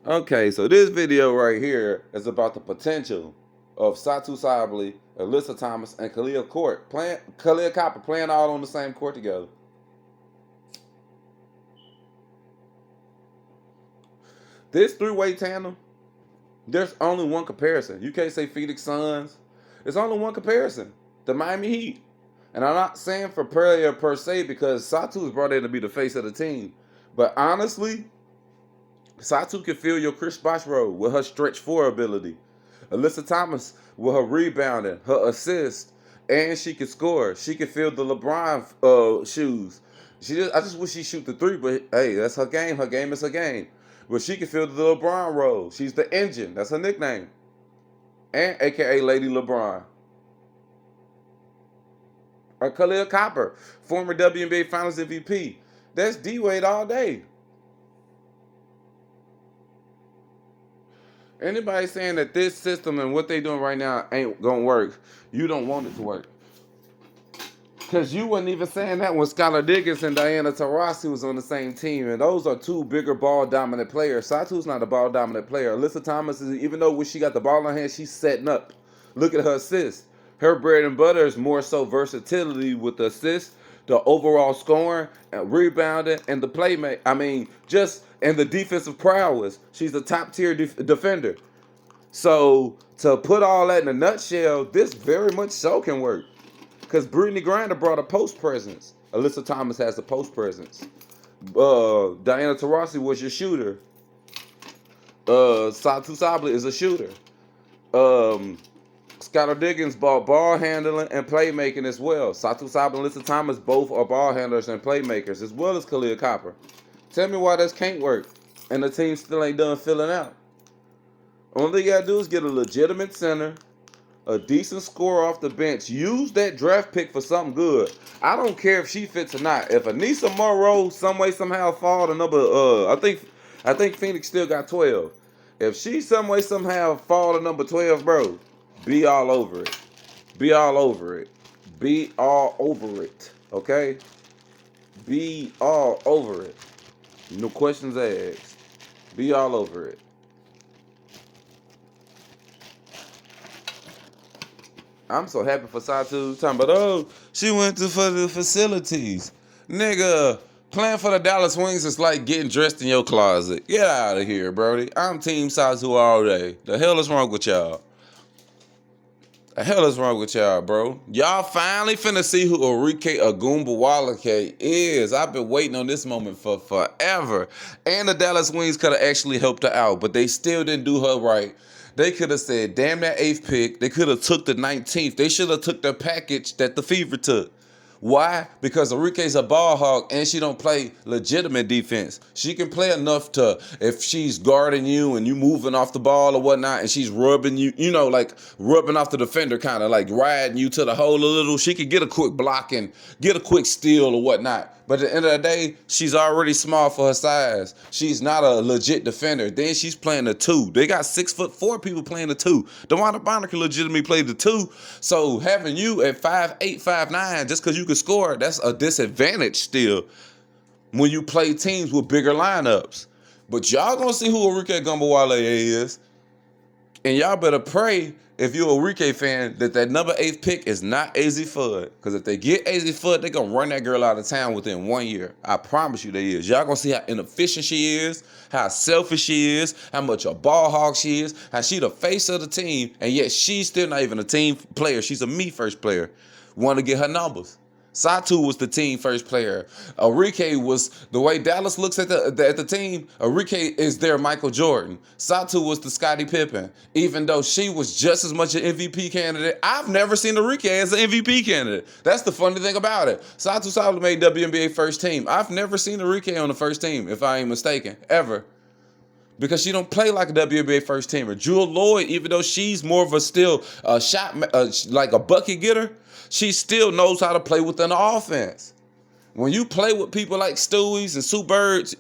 Okay, so this video right here is about the potential of Satou Sabally, Alyssa Thomas, and Khalil Copper playing all on the same court together. This three-way tandem, there's only one comparison. You can't say Phoenix Suns. There's only one comparison. The Miami Heat. And I'm not saying for player per se because Satou was brought in to be the face of the team. But honestly, Satou can fill your Chris Bosh role with her stretch four ability. Alyssa Thomas with her rebounding, her assist, and she can score. She can fill the LeBron shoes. I just wish she shoot the three, but hey, that's her game. Her game is her game. But she can fill the LeBron role. She's the engine. That's her nickname. And AKA Lady LeBron. Or Khalil Copper, former WNBA Finals MVP. That's D-Wade all day. Anybody saying that this system and what they doing right now ain't gonna work, you don't want it to work. Because you wasn't even saying that when Skylar Diggins and Diana Taurasi was on the same team. And those are two bigger ball-dominant players. Satou's not a ball-dominant player. Alyssa Thomas, even though when she got the ball in her hand, she's setting up. Look at her assists. Her bread and butter is more so versatility with the assists, the overall scoring, and rebounding, and the playmate. And the defensive prowess. She's a top-tier defender. So to put all that in a nutshell, this very much so can work. Because Brittany Griner brought a post presence. Alyssa Thomas has a post presence. Diana Taurasi was your shooter. Satou Sabally is a shooter. Skylar Diggins ball handling and playmaking as well. Satou Sabally and Alyssa Thomas both are ball handlers and playmakers, as well as Khalil Copper. Tell me why this can't work, and the team still ain't done filling out. Only thing you gotta do is get a legitimate center, a decent scorer off the bench. Use that draft pick for something good. I don't care if she fits or not. If Anissa Monroe some way somehow fall to number I think Phoenix still got 12. If she some way somehow fall to number 12, bro, be all over it. Be all over it. Be all over it. Okay? Be all over it. No questions asked. Be all over it. I'm so happy for Satou. Talking about, oh, she went for the facilities. Nigga, playing for the Dallas Wings is like getting dressed in your closet. Get out of here, Brody. I'm Team Satou all day. The hell is wrong with y'all? The hell is wrong with y'all, bro? Y'all finally finna see who Arike Ogunbowale is. I've been waiting on this moment for forever. And the Dallas Wings could have actually helped her out, but they still didn't do her right. They could have said, damn that 8th pick. They could have took the 19th. They should have took the package that the Fever took. Why? Because Arike's a ball hog and she don't play legitimate defense. She can play enough to, if she's guarding you and you moving off the ball or whatnot, and she's rubbing you, like rubbing off the defender, kind of like riding you to the hole a little, she could get a quick block and get a quick steal or whatnot. But at the end of the day, she's already small for her size. She's not a legit defender. Then she's playing the 2. They got 6'4" people playing the 2. DeWanda Bonner can legitimately play the 2. So having you at 5'8", 5'9", just because you can score, that's a disadvantage still when you play teams with bigger lineups. But y'all gonna see who Arike Ogunbowale is. And y'all better pray, if you're a Arike fan, that number 8th pick is not AZ Fudd. Because if they get AZ Fudd, they're going to run that girl out of town within 1 year. I promise you they is. Y'all going to see how inefficient she is, how selfish she is, how much a ball hog she is, how she the face of the team, and yet she's still not even a team player. She's a me first player. Want to get her numbers. Satou was the team first player. Arike was, the way Dallas looks at the team, Arike is their Michael Jordan. Satou was the Scottie Pippen. Even though she was just as much an MVP candidate, I've never seen Arike as an MVP candidate. That's the funny thing about it. Satou Sabally made WNBA first team. I've never seen Arike on the first team, if I ain't mistaken, ever. Because she don't play like a WNBA first teamer. Jewel Lloyd, even though she's more of a still shot, like a bucket getter, she still knows how to play within the offense. When you play with people like Stewies and Sue Birds,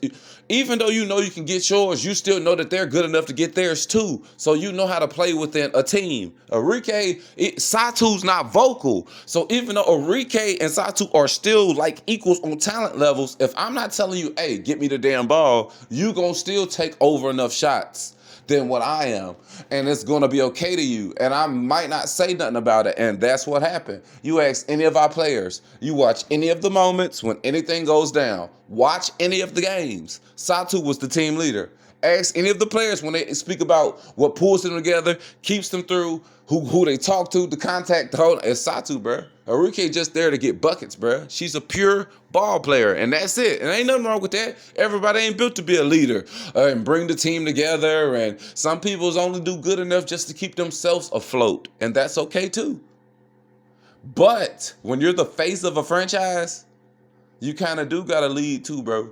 even though you know you can get yours, you still know that they're good enough to get theirs too. So you know how to play within a team. Satou's not vocal. So even though Arike and Satou are still like equals on talent levels, if I'm not telling you, hey, get me the damn ball, you gonna still take over enough shots than what I am, and it's gonna be okay to you, and I might not say nothing about it. And that's what happened. You ask any of our players, you watch any of the moments when anything goes down, watch any of the games, Satou was the team leader. Ask any of the players when they speak about what pulls them together, keeps them through, who they talk to, the contact, the whole, it's Satou, bro. Arike just there to get buckets, bro. She's a pure ball player, and that's it. And ain't nothing wrong with that. Everybody ain't built to be a leader and bring the team together, and some people's only do good enough just to keep themselves afloat, and that's okay too. But when you're the face of a franchise, you kind of do got to lead too, bro.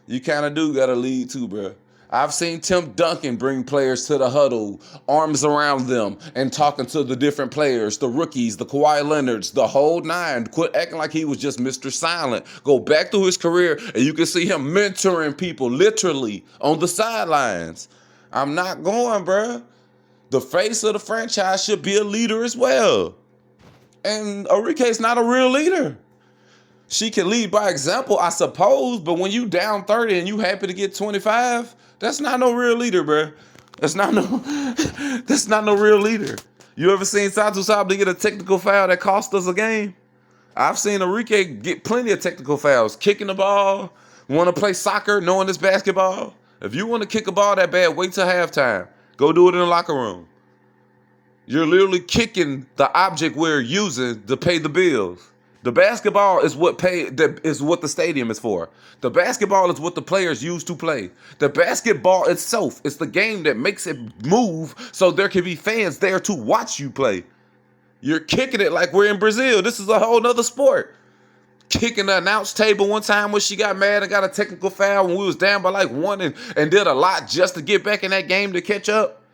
You kind of do got to lead too, bro. I've seen Tim Duncan bring players to the huddle, arms around them, and talking to the different players, the rookies, the Kawhi Leonards, the whole nine. Quit acting like he was just Mr. Silent. Go back through his career, and you can see him mentoring people literally on the sidelines. I'm not going, bruh. The face of the franchise should be a leader as well. And Arike's not a real leader. She can lead by example, I suppose, but when you down 30 and you happy to get 25, that's not no real leader, bro. That's not no real leader. You ever seen Satou Sabally get a technical foul that cost us a game? I've seen Arike get plenty of technical fouls, kicking the ball, want to play soccer, knowing it's basketball. If you want to kick a ball that bad, wait till halftime. Go do it in the locker room. You're literally kicking the object we're using to pay the bills. The basketball is what the stadium is for. The basketball is what the players use to play. The basketball itself is the game that makes it move so there can be fans there to watch you play. You're kicking it like we're in Brazil. This is a whole nother sport. Kicking the announce table one time when she got mad and got a technical foul when we was down by like one and did a lot just to get back in that game to catch up.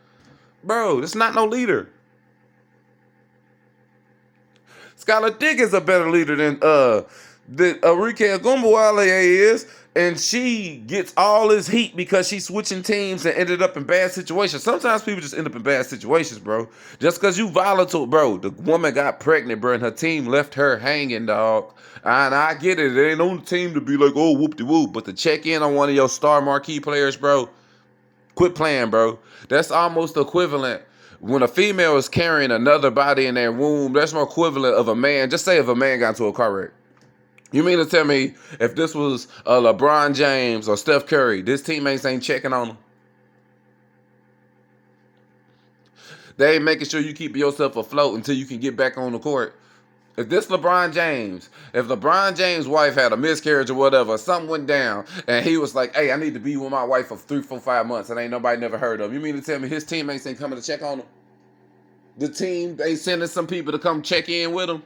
Bro, it's not no leader. Skylar Dick is a better leader than Arike Ogunbowale is, and she gets all this heat because she's switching teams and ended up in bad situations. Sometimes people just end up in bad situations, bro. Just because you volatile, bro. The woman got pregnant, bro, and her team left her hanging, dog. And I get it. It ain't on the team to be like, oh, whoop-de-whoop. But to check in on one of your star marquee players, bro, quit playing, bro. That's almost equivalent. When a female is carrying another body in their womb, that's more equivalent of a man. Just say if a man got into a car wreck. You mean to tell me if this was LeBron James or Steph Curry, this teammates ain't checking on them? They ain't making sure you keep yourself afloat until you can get back on the court. If LeBron James' wife had a miscarriage or whatever, something went down, and he was like, hey, I need to be with my wife for 3, 4, 5 months, and ain't nobody never heard of him. You mean to tell me his teammates ain't coming to check on him? The team, they sending some people to come check in with him?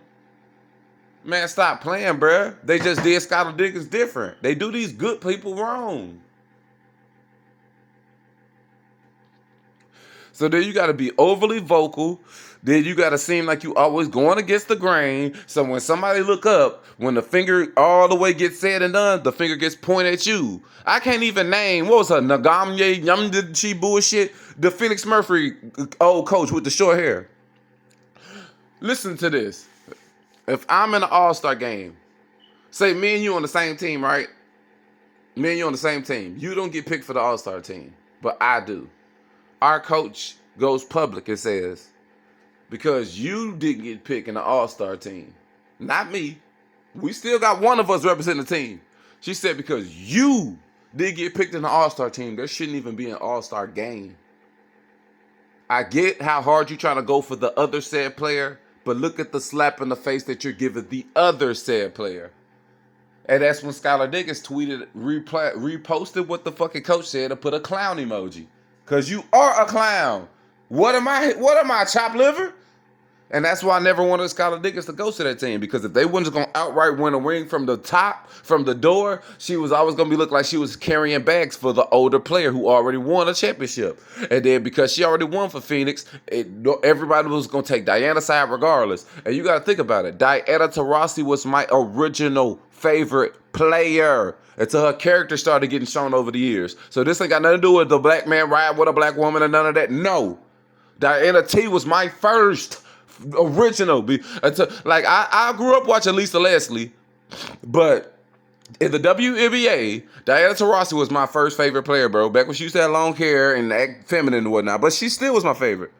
Man, stop playing, bruh. They just did Skylar Diggins different. They do these good people wrong. So then you got to be overly vocal. Then you got to seem like you always going against the grain. So when somebody look up, when the finger all the way gets said and done, the finger gets pointed at you. I can't even name, what was her, Nagamye Yamdichi bullshit? The Phoenix Murphy old coach with the short hair. Listen to this. If I'm in an all-star game, say me and you on the same team, right? Me and you on the same team. You don't get picked for the all-star team, but I do. Our coach goes public and says, because you didn't get picked in the all-star team, not me. We still got one of us representing the team. She said, because you did get picked in the all-star team, there shouldn't even be an all-star game. I get how hard you're trying to go for the other said player, but look at the slap in the face that you're giving the other said player. And that's when Skylar Diggins tweeted, reposted what the fucking coach said and put a clown emoji. Because you are a clown. What am I, chopped liver? And that's why I never wanted Skylar Diggins to go to that team. Because if they weren't just going to outright win a ring from the top, from the door, she was always going to be look like she was carrying bags for the older player who already won a championship. And then because she already won for Phoenix, everybody was going to take Diana's side regardless. And you got to think about it. Diana Taurasi was my original favorite player until her character started getting shown over the years. So this ain't got nothing to do with the black man ride with a black woman or none of that. No. Diana T was my first original. Like, I grew up watching Lisa Leslie, but in the WNBA, Diana Taurasi was my first favorite player, bro. Back when she used to have long hair and act feminine and whatnot. But she still was my favorite.